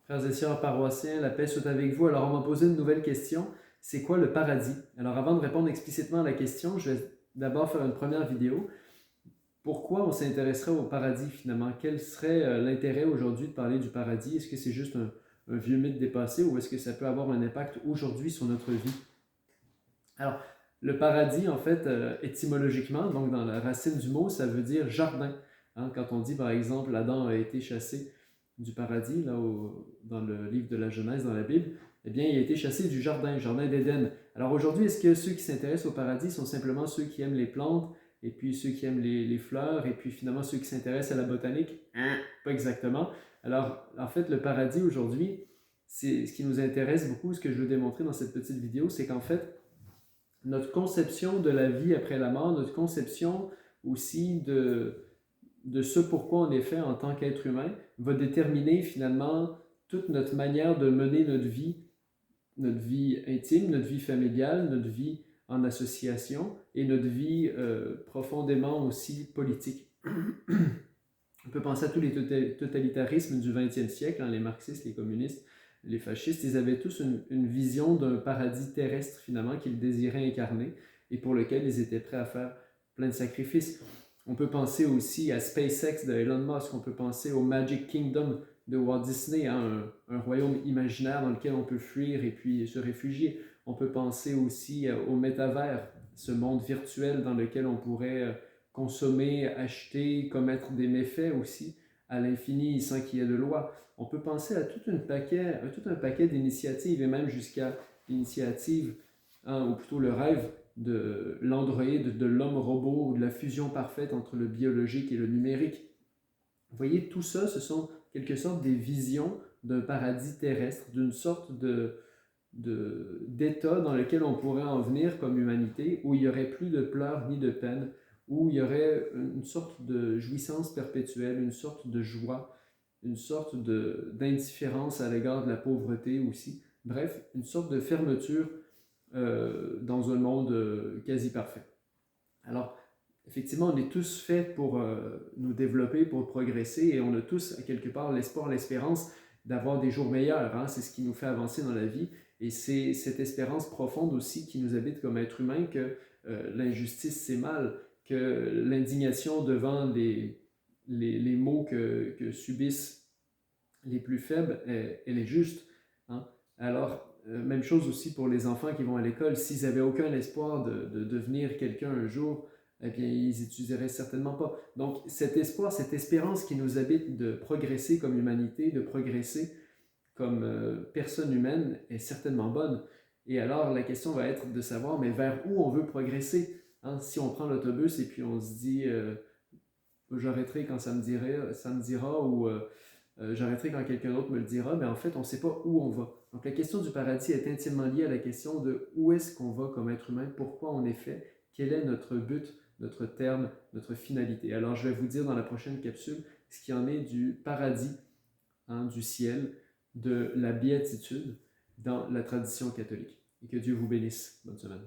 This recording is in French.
Frères et sœurs paroissiens, la paix soit avec vous. Alors, on m'a posé une nouvelle question. C'est quoi le paradis? Alors, avant de répondre explicitement à la question, je vais d'abord faire une première vidéo. Pourquoi on s'intéresserait au paradis finalement? Quel serait l'intérêt aujourd'hui de parler du paradis? Est-ce que c'est juste un vieux mythe dépassé ou est-ce que ça peut avoir un impact aujourd'hui sur notre vie? Alors, le paradis, en fait, étymologiquement, donc dans la racine du mot, ça veut dire jardin. Hein, quand on dit, par exemple, Adam a été chassé du paradis, dans le livre de la Genèse, dans la Bible, eh bien, il a été chassé du jardin, jardin d'Éden. Alors aujourd'hui, est-ce que ceux qui s'intéressent au paradis sont simplement ceux qui aiment les plantes, et puis ceux qui aiment les fleurs, et puis finalement ceux qui s'intéressent à la botanique? Pas exactement. Alors, en fait, le paradis aujourd'hui, c'est ce qui nous intéresse beaucoup, ce que je veux démontrer dans cette petite vidéo, c'est qu'en fait, notre conception de la vie après la mort, notre conception aussi de ce pourquoi on est fait en tant qu'être humain, va déterminer finalement toute notre manière de mener notre vie intime, notre vie familiale, notre vie en association et notre vie profondément aussi politique. On peut penser à tous les totalitarismes du 20e siècle, hein, les marxistes, les communistes, les fascistes, ils avaient tous une vision d'un paradis terrestre finalement qu'ils désiraient incarner et pour lequel ils étaient prêts à faire plein de sacrifices. On peut penser aussi à SpaceX de Elon Musk, on peut penser au Magic Kingdom de Walt Disney, hein, un royaume imaginaire dans lequel on peut fuir et puis se réfugier. On peut penser aussi au métavers, ce monde virtuel dans lequel on pourrait consommer, acheter, commettre des méfaits aussi à l'infini sans qu'il y ait de loi. On peut penser à tout un paquet d'initiatives et même jusqu'à l'initiative, hein, ou plutôt le rêve de l'androïde, de l'homme-robot, de la fusion parfaite entre le biologique et le numérique. Vous voyez, tout ça, ce sont quelque sorte des visions d'un paradis terrestre, d'une sorte d'état dans lequel on pourrait en venir comme humanité, où il n'y aurait plus de pleurs ni de peine, où il y aurait une sorte de jouissance perpétuelle, une sorte de joie, une sorte d'indifférence à l'égard de la pauvreté aussi. Bref, une sorte de fermeture dans un monde quasi parfait. Alors, effectivement, on est tous faits pour nous développer, pour progresser, et on a tous, à quelque part, l'espoir, l'espérance d'avoir des jours meilleurs. Hein? C'est ce qui nous fait avancer dans la vie, et c'est cette espérance profonde aussi qui nous habite comme être humain que l'injustice, c'est mal, que l'indignation devant les maux que subissent les plus faibles, elle est juste. Hein? Alors, même chose aussi pour les enfants qui vont à l'école. S'ils n'avaient aucun espoir de devenir quelqu'un un jour, eh bien, ils n'étudieraient certainement pas. Donc, cet espoir, cette espérance qui nous habite de progresser comme humanité, de progresser comme personne humaine est certainement bonne. Et alors, la question va être de savoir, mais vers où on veut progresser? Hein? Si on prend l'autobus et puis on se dit, j'arrêterai quand ça me dira, ou j'arrêterai quand quelqu'un d'autre me le dira, mais en fait, on ne sait pas où on va. Donc, la question du paradis est intimement liée à la question de où est-ce qu'on va comme être humain, pourquoi on est fait, quel est notre but, notre terme, notre finalité. Alors, je vais vous dire dans la prochaine capsule ce qu'il en est du paradis, hein, du ciel, de la béatitude dans la tradition catholique. Et que Dieu vous bénisse. Bonne semaine.